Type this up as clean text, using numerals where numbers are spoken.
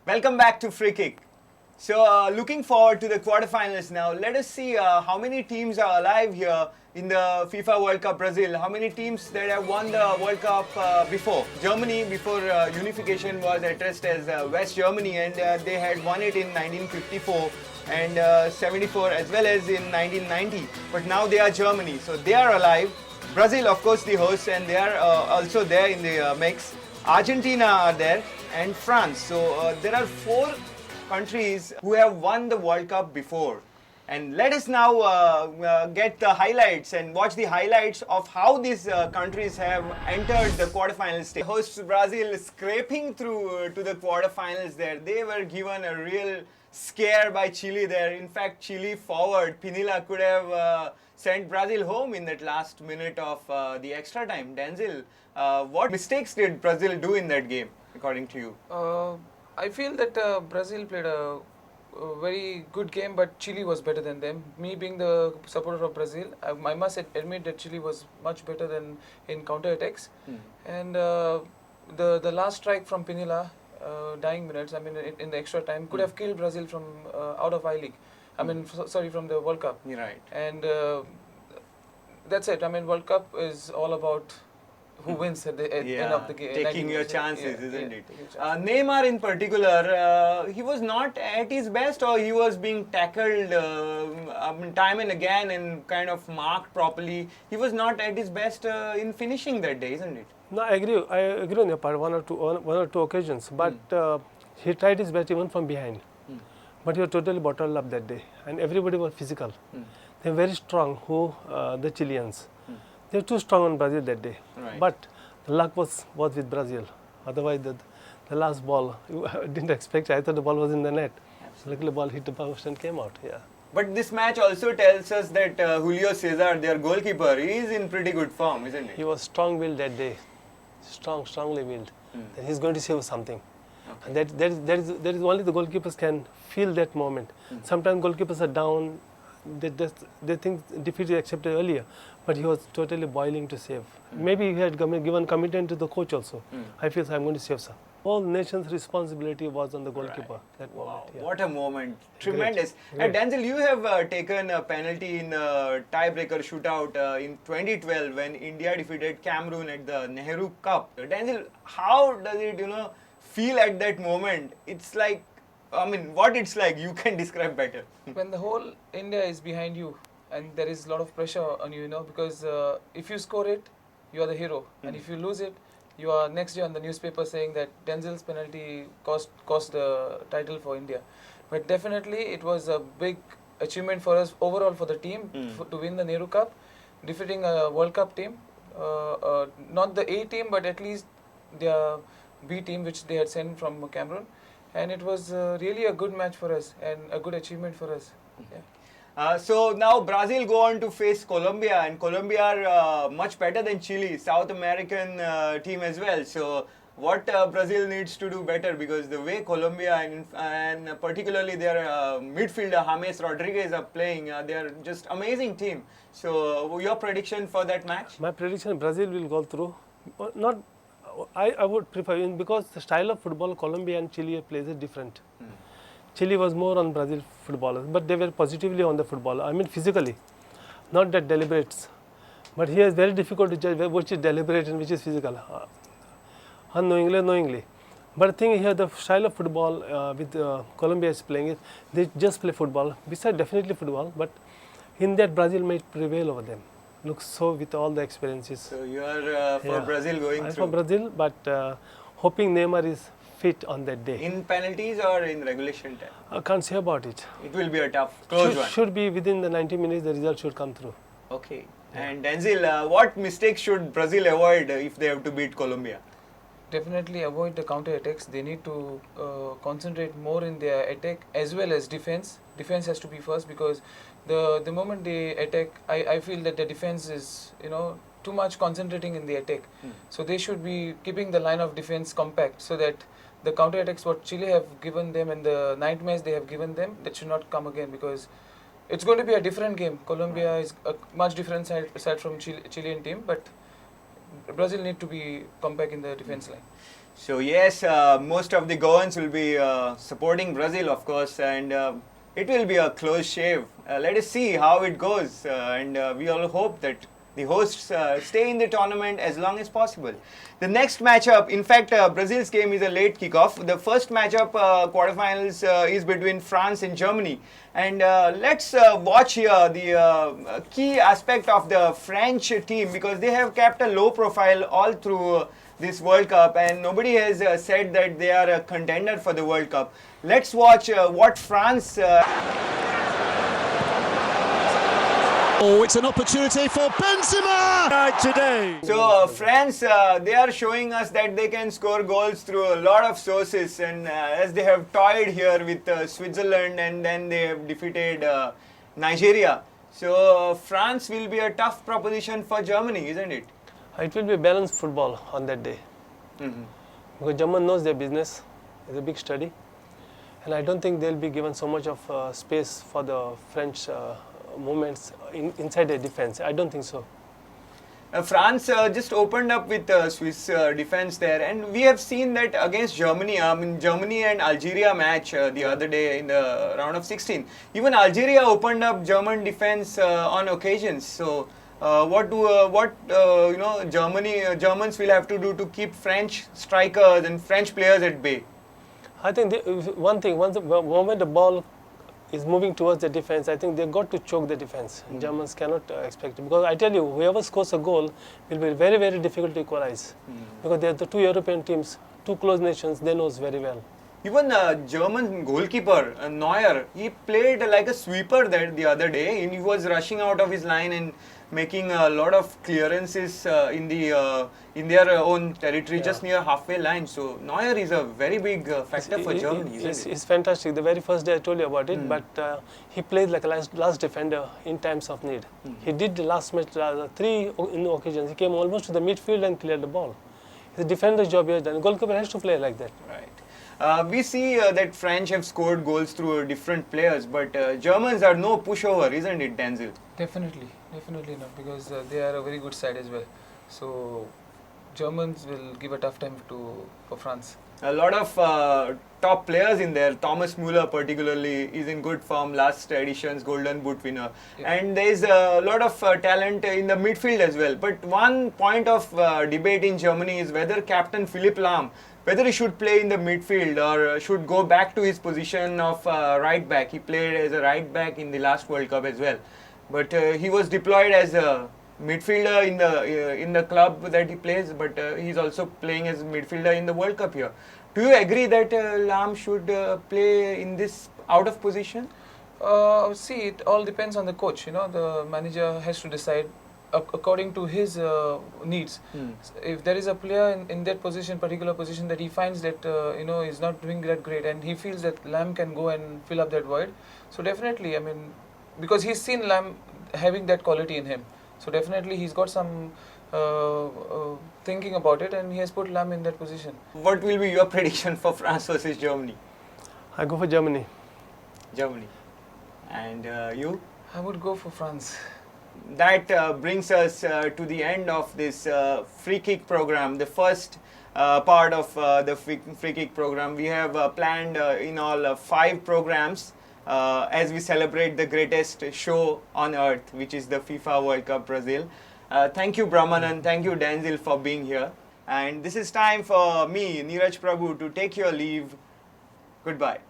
Welcome back to Free Kick. So, looking forward to the quarterfinals now. Let us see how many teams are alive here in the FIFA World Cup Brazil. How many teams that have won the World Cup before? Germany, before unification, was addressed as West Germany, and they had won it in 1954 and 74, as well as in 1990. But now they are Germany, so they are alive. Brazil, of course, the hosts, and they are also there in the mix. Argentina are there, and France. So there are four countries who have won the World Cup before. And let us now get the highlights and watch the highlights of how these countries have entered the quarterfinal stage. Hosts Brazil scraping through to the quarterfinals there. They were given a real scare by Chile there. In fact, Chile forward Pinilla could have sent Brazil home in that last minute of the extra time. Denzel, what mistakes did Brazil do in that game, according to you? I feel that Brazil played a very good game, but Chile was better than them. Me being the supporter of Brazil, I must admit that Chile was much better than in counter attacks. And the last strike from Pinilla, dying minutes, I mean in the extra time, could have killed Brazil from out of I-League. I mean, sorry, from the World Cup. You're right. And that's it. I mean, World Cup is all about who wins at the end of the game. Taking your chances, isn't it? Taking chances. Neymar in particular, he was not at his best, or he was being tackled time and again and kind of marked properly. He was not at his best in finishing that day, isn't it? No, I agree on your part, one or two occasions, but he tried his best even from behind. But he was totally bottled up that day, and everybody was physical. They were very strong, the Chileans. They were too strong on Brazil that day. Right. But the luck was with Brazil. Otherwise, the last ball, I didn't expect it. I thought the ball was in the net. Luckily, the ball hit the post and came out. Yeah. But this match also tells us that Julio Cesar, their goalkeeper, is in pretty good form, isn't it? He was strong-willed that day. Strongly willed. That he's going to save something. Okay. And that is only the goalkeepers can feel that moment. Sometimes goalkeepers are down. They think defeat is accepted earlier, but he was totally boiling to save. Maybe he had given commitment to the coach also. I feel I'm going to save some. All nation's responsibility was on the goalkeeper that moment. Wow, Yeah. what a moment. Tremendous. Great. And Denzel, you have taken a penalty in the tiebreaker shootout in 2012 when India defeated Cameroon at the Nehru Cup. Denzel, how does it, feel at that moment? It's like, I mean, what it's like, you can describe better. When the whole India is behind you and there is a lot of pressure on you, because if you score it, you are the hero. And if you lose it, you are next day on the newspaper saying that Denzel's penalty cost the title for India. But definitely it was a big achievement for us overall for the team to win the Nehru Cup, defeating a World Cup team. Not the A team, but at least their B team which they had sent from Cameroon. And it was really a good match for us and a good achievement for us. Yeah. So now Brazil go on to face Colombia, and Colombia are much better than Chile, South American team as well. So what Brazil needs to do better, because the way Colombia and particularly their midfielder James Rodriguez are playing, they are just amazing team. So your prediction for that match? My prediction: Brazil will go through. Not, I would prefer, because the style of football Colombia and Chile plays is different. Chile was more on Brazil footballers, but they were positively on the football. I mean physically, not that deliberate. But here it's very difficult to judge which is deliberate and which is physical, unknowingly. But I think here the style of football with Colombia is playing is they just play football. Besides definitely football, but in that Brazil might prevail over them. Looks so with all the experiences. So you are for Brazil going I'm through? for Brazil, but hoping Neymar is fit on that day. In penalties or in regulation time? I can't say about it. It will be a tough, close one. Should be within the 90 minutes, the result should come through. Okay. And Denzel, what mistakes should Brazil avoid if they have to beat Colombia? Definitely avoid the counter attacks. They need to concentrate more in their attack as well as defense. Defense has to be first, because the moment they attack, I feel that the defense is too much concentrating in the attack. So they should be keeping the line of defense compact, so that the counter attacks what Chile have given them and the nightmares they have given them, that should not come again, because it's going to be a different game. Colombia is a much different side from Chilean team, but Brazil need to be compact in the defense line. So yes, most of the Goans will be supporting Brazil, of course, and it will be a close shave. Let us see how it goes, and we all hope that the hosts stay in the tournament as long as possible. The next matchup, in fact, Brazil's game is a late kickoff. The first matchup, quarterfinals, is between France and Germany. And let's watch here the key aspect of the French team, because they have kept a low profile all through this World Cup, and nobody has said that they are a contender for the World Cup. Let's watch what France. Oh, it's an opportunity for Benzema today. So France, they are showing us that they can score goals through a lot of sources, and as they have toyed here with Switzerland, and then they have defeated Nigeria. So France will be a tough proposition for Germany, isn't it? It will be balanced football on that day. Because German knows their business. It's a big study. And I don't think they'll be given so much of space for the French movements inside their defense. I don't think so. France just opened up with Swiss defense there, and we have seen that against Germany. I mean, Germany and Algeria match the other day in the round of 16. Even Algeria opened up German defense on occasions. So, what Germans will have to do to keep French strikers and French players at bay? I think one thing, once the moment the ball is moving towards the defense, I think they've got to choke the defense. Germans cannot expect it, because I tell you, whoever scores a goal will be very, very difficult to equalize. Because they are the two European teams, two close nations, they knows very well. Even German goalkeeper Neuer, he played like a sweeper the other day, and he was rushing out of his line and making a lot of clearances in their own territory, just near halfway line. So Neuer is a very big factor for Germany. It's fantastic. The very first day I told you about it, but he played like a last defender in times of need. He did the last match, 3 occasions. He came almost to the midfield and cleared the ball. It's a defender's job he has done. Goalkeeper has to play like that. Right. We see that French have scored goals through different players, but Germans are no pushover, isn't it, Denzel? Definitely not, because they are a very good side as well. So Germans will give a tough time for France. A lot of top players in there. Thomas Müller particularly is in good form, last edition's Golden Boot winner. Yeah. And there is a lot of talent in the midfield as well. But one point of debate in Germany is whether captain Philipp Lahm, whether he should play in the midfield or should go back to his position of right back. He played as a right back in the last World Cup as well. But he was deployed as a midfielder in the club that he plays, but he's also playing as a midfielder in the World Cup here. Do you agree that Lahm should play in this out of position? See, it all depends on the coach. The manager has to decide according to his needs. If there is a player in that position, particular position, that he finds that is not doing that great, and he feels that Lahm can go and fill up that void, so definitely, I mean, because he's seen Lahm having that quality in him, so definitely he's got some thinking about it, and he has put Lahm in that position. What will be your prediction for France versus Germany? I go for Germany. Germany. And you? I would go for France. That brings us to the end of this free kick program, the first part of the free kick program. We have planned in all 5 programs as we celebrate the greatest show on earth, which is the FIFA World Cup Brazil. Thank you, Brahmanan, thank you, Denzel, for being here. And this is time for me, Neeraj Prabhu, to take your leave. Goodbye.